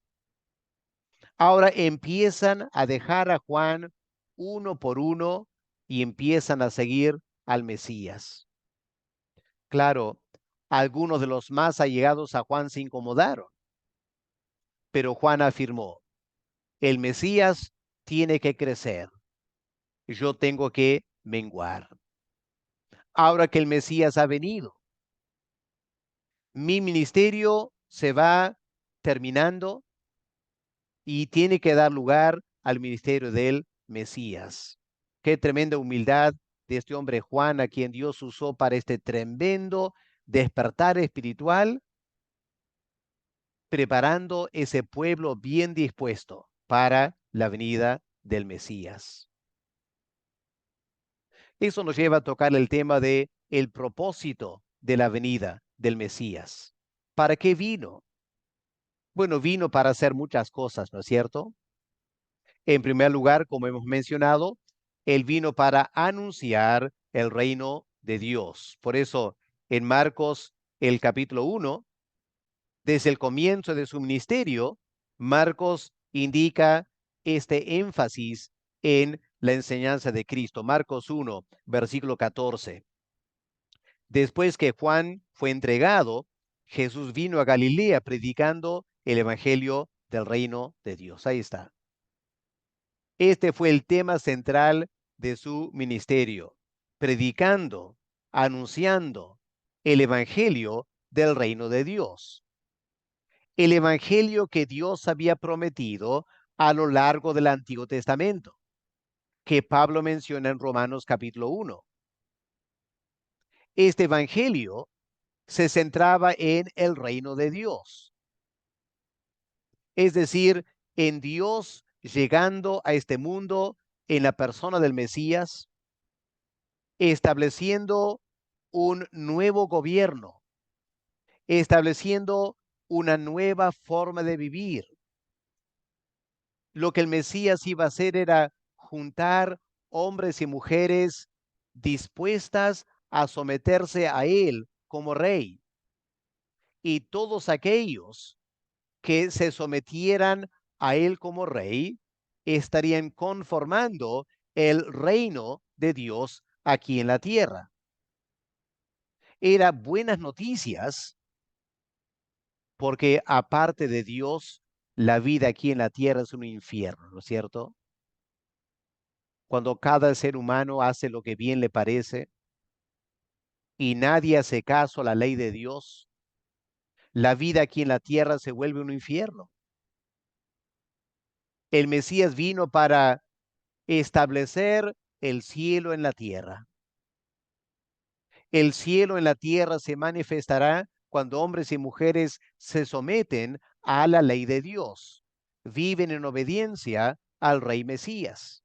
ahora empiezan a dejar a Juan uno por uno y empiezan a seguir al Mesías. Claro, algunos de los más allegados a Juan se incomodaron, pero Juan afirmó, el Mesías tiene que crecer, yo tengo que menguar. Ahora que el Mesías ha venido, mi ministerio se va terminando y tiene que dar lugar al ministerio del Mesías. Qué tremenda humildad de este hombre Juan, a quien Dios usó para este tremendo despertar espiritual, preparando ese pueblo bien dispuesto para la venida del Mesías. Eso nos lleva a tocar el tema de el propósito de la venida del Mesías. ¿Para qué vino? Bueno, vino para hacer muchas cosas, ¿no es cierto? En primer lugar, como hemos mencionado, él vino para anunciar el reino de Dios. Por eso, en Marcos, el capítulo 1, desde el comienzo de su ministerio, Marcos indica este énfasis en la enseñanza de Cristo. Marcos 1, versículo 14. Después que Juan fue entregado, Jesús vino a Galilea predicando el evangelio del reino de Dios. Ahí está. Este fue el tema central de su ministerio, predicando, anunciando el evangelio del reino de Dios. El evangelio que Dios había prometido a lo largo del Antiguo Testamento, que Pablo menciona en Romanos capítulo 1. Este evangelio se centraba en el reino de Dios, es decir, en Dios llegando a este mundo en la persona del Mesías, estableciendo un nuevo gobierno, estableciendo una nueva forma de vivir. Lo que el Mesías iba a hacer era juntar hombres y mujeres dispuestas a someterse a él como rey. Y todos aquellos que se sometieran a él como rey estarían conformando el reino de Dios aquí en la tierra. Era buenas noticias porque aparte de Dios, la vida aquí en la tierra es un infierno, ¿no es cierto? Cuando cada ser humano hace lo que bien le parece y nadie hace caso a la ley de Dios, la vida aquí en la tierra se vuelve un infierno. El Mesías vino para establecer el cielo en la tierra. El cielo en la tierra se manifestará cuando hombres y mujeres se someten a la ley de Dios, viven en obediencia al Rey Mesías.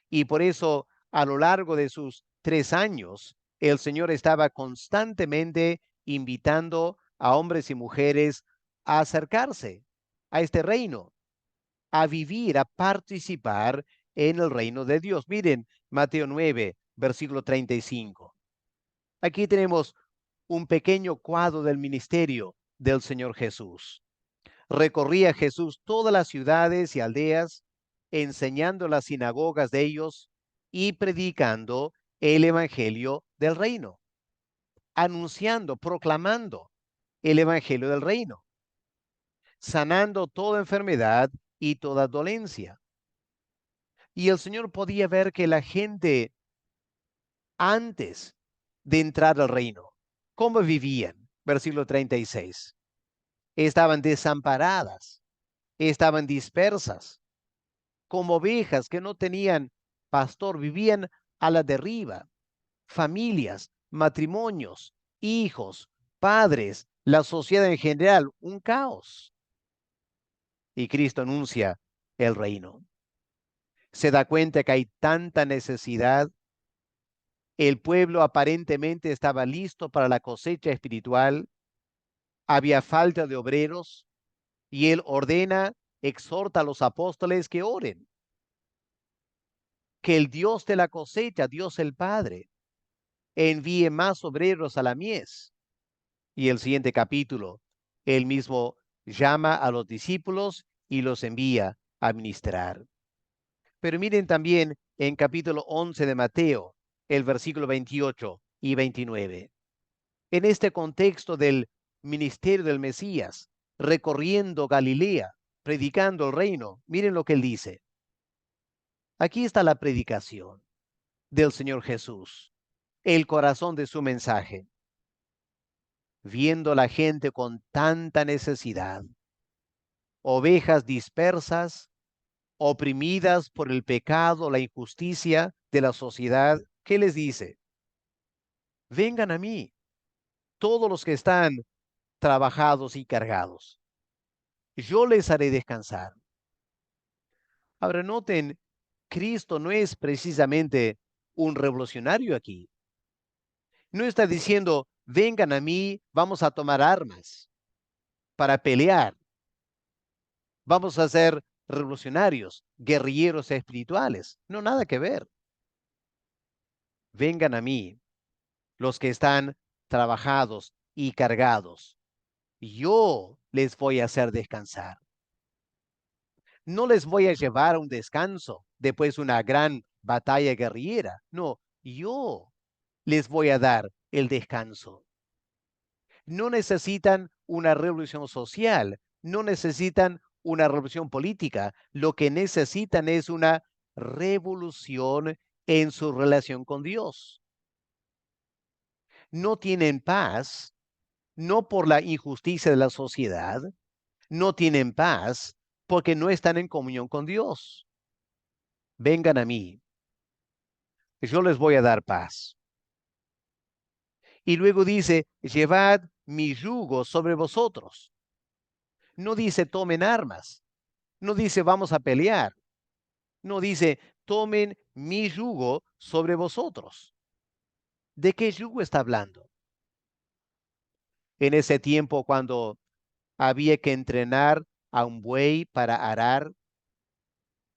Y por eso, a lo largo de sus 3 años, el Señor estaba constantemente invitando a hombres y mujeres a acercarse a este reino, a vivir, a participar en el reino de Dios. Miren, Mateo 9, versículo 35. Aquí tenemos un pequeño cuadro del ministerio del Señor Jesús. Recorría Jesús todas las ciudades y aldeas, enseñando en las sinagogas de ellos y predicando el evangelio del reino, anunciando, proclamando el evangelio del reino, sanando toda enfermedad y toda dolencia. Y el Señor podía ver que la gente antes de entrar al reino, ¿cómo vivían? Versículo 36. Estaban desamparadas, estaban dispersas, como ovejas que no tenían pastor, vivían a la deriva, familias, matrimonios, hijos, padres, la sociedad en general, un caos. Y Cristo anuncia el reino. Se da cuenta que hay tanta necesidad. El pueblo aparentemente estaba listo para la cosecha espiritual. Había falta de obreros y él ordena, exhorta a los apóstoles que oren. Que el Dios de la cosecha, Dios el Padre, envíe más obreros a la mies. Y el siguiente capítulo, él mismo llama a los discípulos y los envía a ministrar. Pero miren también en capítulo 11 de Mateo, el versículo 28 y 29. En este contexto del ministerio del Mesías, recorriendo Galilea, predicando el reino, miren lo que él dice. Aquí está la predicación del Señor Jesús, el corazón de su mensaje. Viendo la gente con tanta necesidad, ovejas dispersas, oprimidas por el pecado, la injusticia de la sociedad, ¿qué les dice? Vengan a mí, todos los que están trabajados y cargados. Yo les haré descansar. Ahora noten, Cristo no es precisamente un revolucionario aquí. No está diciendo, vengan a mí, vamos a tomar armas para pelear. Vamos a ser revolucionarios, guerrilleros espirituales. No, nada que ver. Vengan a mí los que están trabajados y cargados. Yo les voy a hacer descansar. No les voy a llevar a un descanso después una gran batalla guerrillera. No, yo les voy a dar el descanso. No necesitan una revolución social, no necesitan una revolución política. Lo que necesitan es una revolución en su relación con Dios. No tienen paz, no por la injusticia de la sociedad, no tienen paz porque no están en comunión con Dios. Vengan a mí, yo les voy a dar paz. Y luego dice, llevad mi yugo sobre vosotros. No dice tomen armas, no dice vamos a pelear, no dice tomen mi yugo sobre vosotros. ¿De qué yugo está hablando? En ese tiempo cuando había que entrenar a un buey para arar,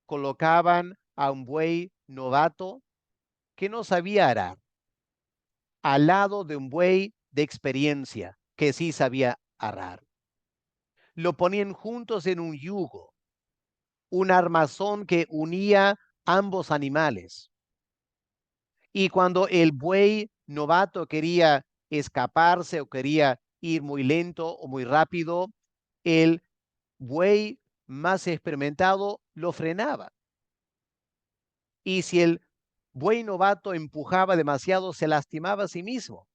colocaban a un buey novato que no sabía arar al lado de un buey de experiencia que sí sabía arar. Lo ponían juntos en un yugo, un armazón que unía ambos animales. Y cuando el buey novato quería escaparse o quería ir muy lento o muy rápido, el buey más experimentado lo frenaba. Y si el buey novato empujaba demasiado, se lastimaba a sí mismo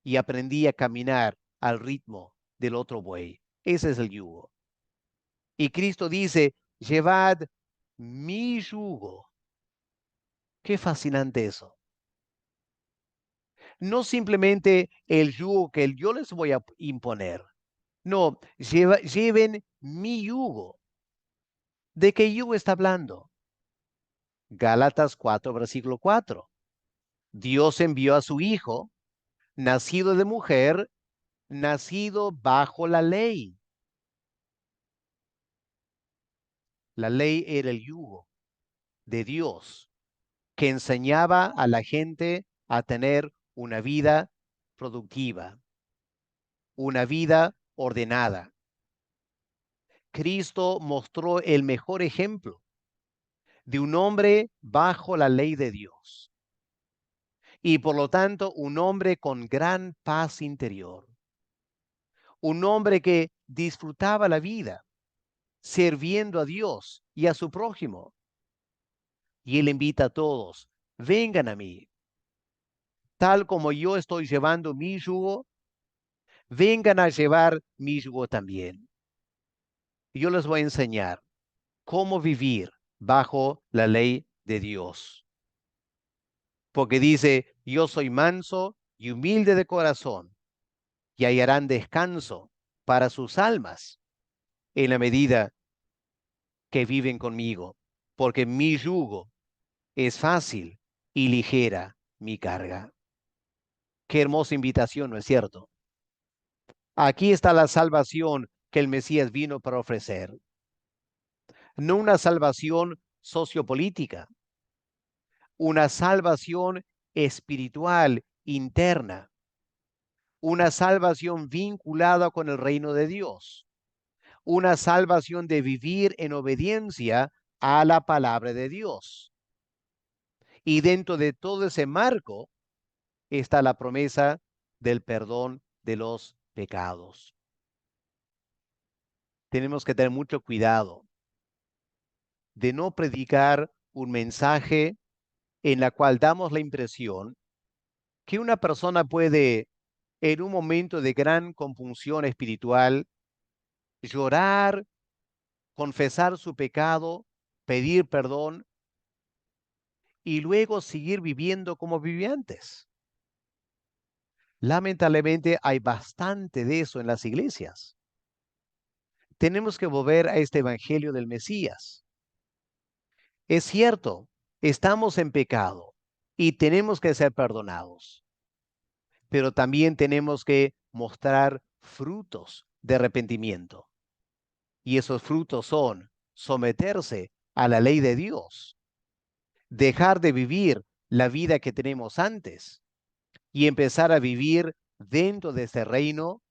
y aprendía a caminar al ritmo del otro buey. Ese es el yugo. Y Cristo dice, llevad mi yugo. Qué fascinante eso. No simplemente el yugo que yo les voy a imponer. No, lleven mi yugo. ¿De qué yugo está hablando? Gálatas 4, versículo 4. Dios envió a su Hijo, nacido de mujer, nacido bajo la ley. La ley era el yugo de Dios que enseñaba a la gente a tener una vida productiva, una vida ordenada. Cristo mostró el mejor ejemplo de un hombre bajo la ley de Dios y por lo tanto un hombre con gran paz interior, un hombre que disfrutaba la vida sirviendo a Dios y a su prójimo. Y él invita a todos, vengan a mí, tal como yo estoy llevando mi yugo, vengan a llevar mi yugo también. Yo les voy a enseñar cómo vivir bajo la ley de Dios. Porque dice, yo soy manso y humilde de corazón, y hallarán descanso para sus almas en la medida que viven conmigo, porque mi yugo es fácil y ligera mi carga. Qué hermosa invitación, ¿no es cierto? Aquí está la salvación que el Mesías vino para ofrecer. No una salvación sociopolítica, una salvación espiritual interna, una salvación vinculada con el reino de Dios, una salvación de vivir en obediencia a la palabra de Dios. Y dentro de todo ese marco está la promesa del perdón de los pecados. Tenemos que tener mucho cuidado de no predicar un mensaje en la cual damos la impresión que una persona puede, en un momento de gran compunción espiritual, llorar, confesar su pecado, pedir perdón y luego seguir viviendo como vivía antes. Lamentablemente hay bastante de eso en las iglesias. Tenemos que volver a este evangelio del Mesías. Es cierto, estamos en pecado y tenemos que ser perdonados, pero también tenemos que mostrar frutos de arrepentimiento. Y esos frutos son someterse a la ley de Dios, dejar de vivir la vida que tenemos antes y empezar a vivir dentro de ese reino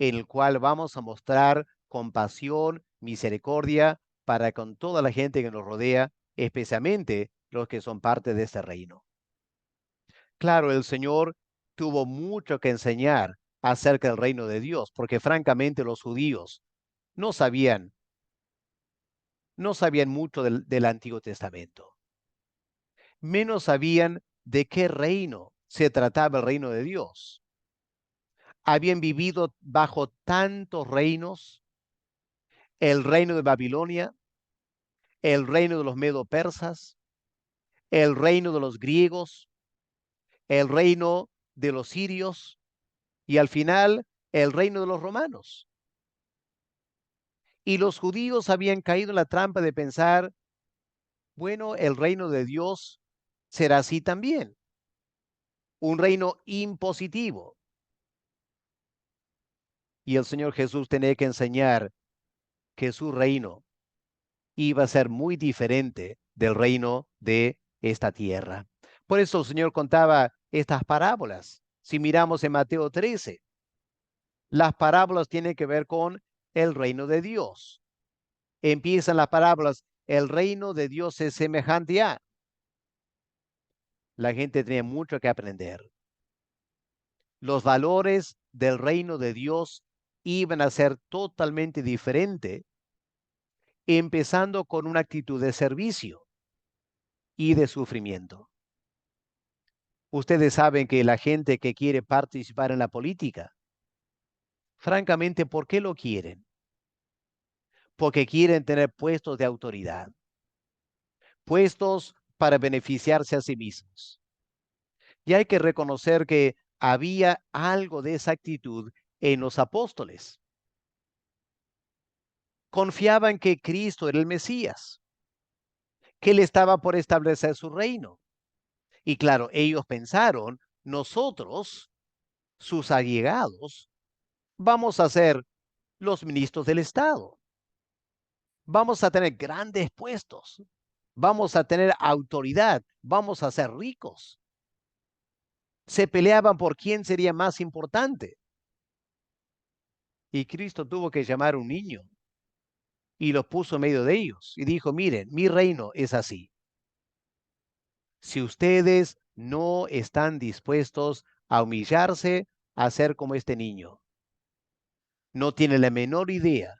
en el cual vamos a mostrar compasión, misericordia para con toda la gente que nos rodea especialmente los que son parte de este reino. Claro, el Señor tuvo mucho que enseñar acerca del reino de Dios, porque francamente los judíos no sabían, no sabían mucho del Antiguo Testamento. Menos sabían de qué reino se trataba el reino de Dios. Habían vivido bajo tantos reinos, el reino de Babilonia, el reino de los medo-persas, el reino de los griegos, el reino de los sirios y al final el reino de los romanos. Y los judíos habían caído en la trampa de pensar, bueno, el reino de Dios será así también, un reino impositivo. Y el Señor Jesús tenía que enseñar que su reino iba a ser muy diferente del reino de esta tierra. Por eso el Señor contaba estas parábolas. Si miramos en Mateo 13, las parábolas tienen que ver con el reino de Dios. Empiezan las parábolas, el reino de Dios es semejante a. La gente tenía mucho que aprender. Los valores del reino de Dios iban a ser totalmente diferentes, empezando con una actitud de servicio y de sufrimiento. Ustedes saben que la gente que quiere participar en la política, francamente, ¿por qué lo quieren? Porque quieren tener puestos de autoridad, puestos para beneficiarse a sí mismos. Y hay que reconocer que había algo de esa actitud en los apóstoles. Confiaban que Cristo era el Mesías, que él estaba por establecer su reino. Y claro, ellos pensaron, nosotros, sus allegados, vamos a ser los ministros del Estado. Vamos a tener grandes puestos. Vamos a tener autoridad. Vamos a ser ricos. Se peleaban por quién sería más importante. Y Cristo tuvo que llamar a un niño y lo puso en medio de ellos y dijo, miren, mi reino es así. Si ustedes no están dispuestos a humillarse, a ser como este niño, no tienen la menor idea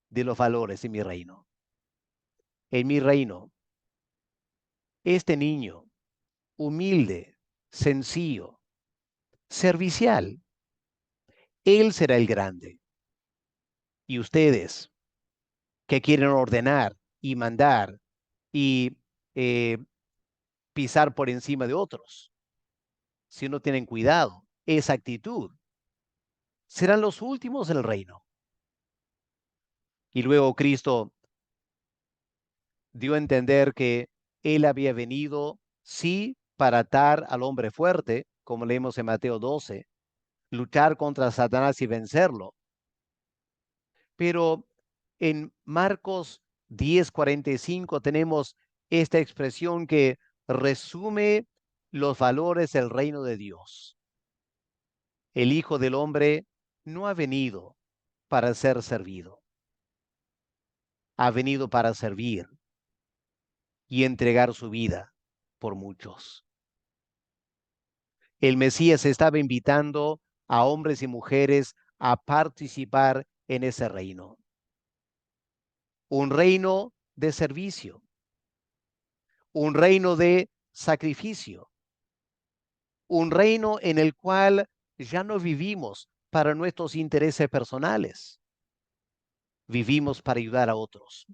de los valores de mi reino. En mi reino, este niño, humilde, sencillo, servicial, él será el grande. Y ustedes que quieren ordenar y mandar y eh, pisar por encima de otros, si no tienen cuidado, esa actitud, serán los últimos del reino. Y luego Cristo dio a entender que él había venido, sí, para atar al hombre fuerte, como leemos en Mateo 12, luchar contra Satanás y vencerlo. Pero en Marcos 10:45 tenemos esta expresión que resume los valores del reino de Dios. El Hijo del Hombre no ha venido para ser servido, ha venido para servir y entregar su vida por muchos. El Mesías estaba invitando a hombres y mujeres a participar en ese reino. Un reino de servicio, un reino de sacrificio, un reino en el cual ya no vivimos para nuestros intereses personales. Vivimos para ayudar a otros,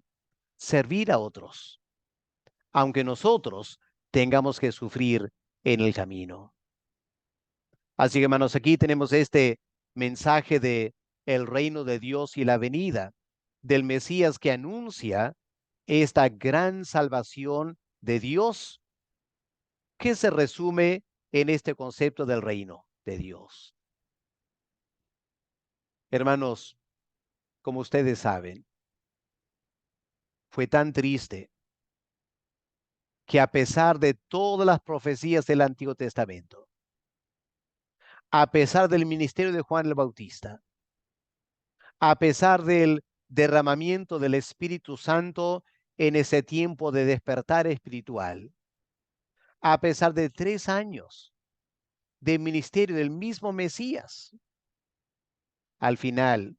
servir a otros, aunque nosotros tengamos que sufrir en el camino. Así que, hermanos, aquí tenemos este mensaje de el reino de Dios y la venida del Mesías que anuncia esta gran salvación de Dios que se resume en este concepto del reino de Dios. Hermanos, como ustedes saben, fue tan triste que a pesar de todas las profecías del Antiguo Testamento, a pesar del ministerio de Juan el Bautista, a pesar del derramamiento del Espíritu Santo en ese tiempo de despertar espiritual, a pesar de 3 años de ministerio del mismo Mesías. Al final,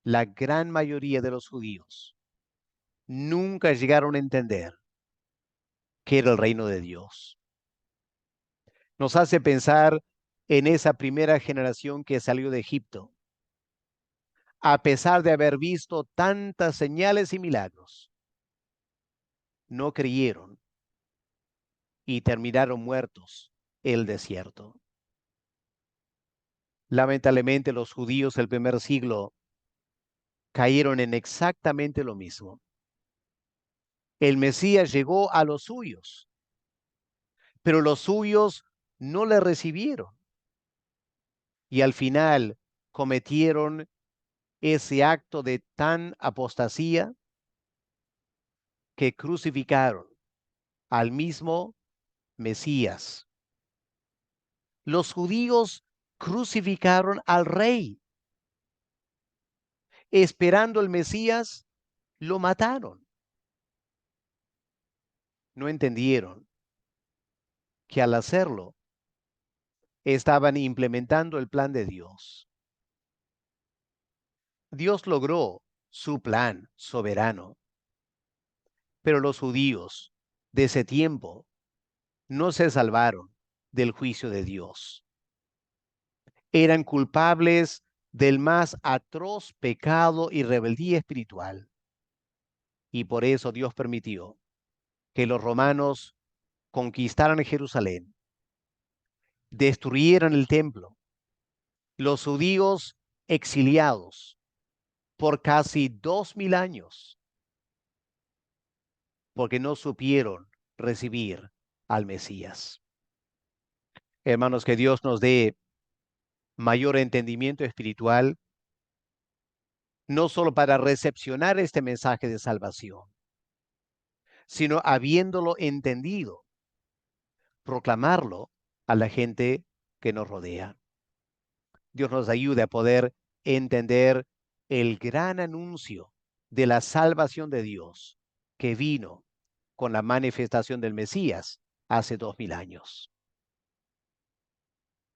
la gran mayoría de los judíos nunca llegaron a entender qué era el reino de Dios. Nos hace pensar en esa primera generación que salió de Egipto, a pesar de haber visto tantas señales y milagros, no creyeron y terminaron muertos en el desierto. Lamentablemente, los judíos del primer siglo cayeron en exactamente lo mismo. El Mesías llegó a los suyos, pero los suyos no le recibieron y al final cometieron ese acto de tan apostasía que crucificaron al mismo Mesías. Los judíos crucificaron al rey. Esperando el Mesías, lo mataron. No entendieron que al hacerlo estaban implementando el plan de Dios. Dios logró su plan soberano, pero los judíos de ese tiempo no se salvaron del juicio de Dios. Eran culpables del más atroz pecado y rebeldía espiritual. Y por eso Dios permitió que los romanos conquistaran Jerusalén, destruyeran el templo, los judíos exiliados por casi 2000 años, porque no supieron recibir al Mesías. Hermanos, que Dios nos dé mayor entendimiento espiritual, no solo para recepcionar este mensaje de salvación, sino habiéndolo entendido, proclamarlo a la gente que nos rodea. Dios nos ayude a poder entender el gran anuncio de la salvación de Dios que vino con la manifestación del Mesías hace 2000 años.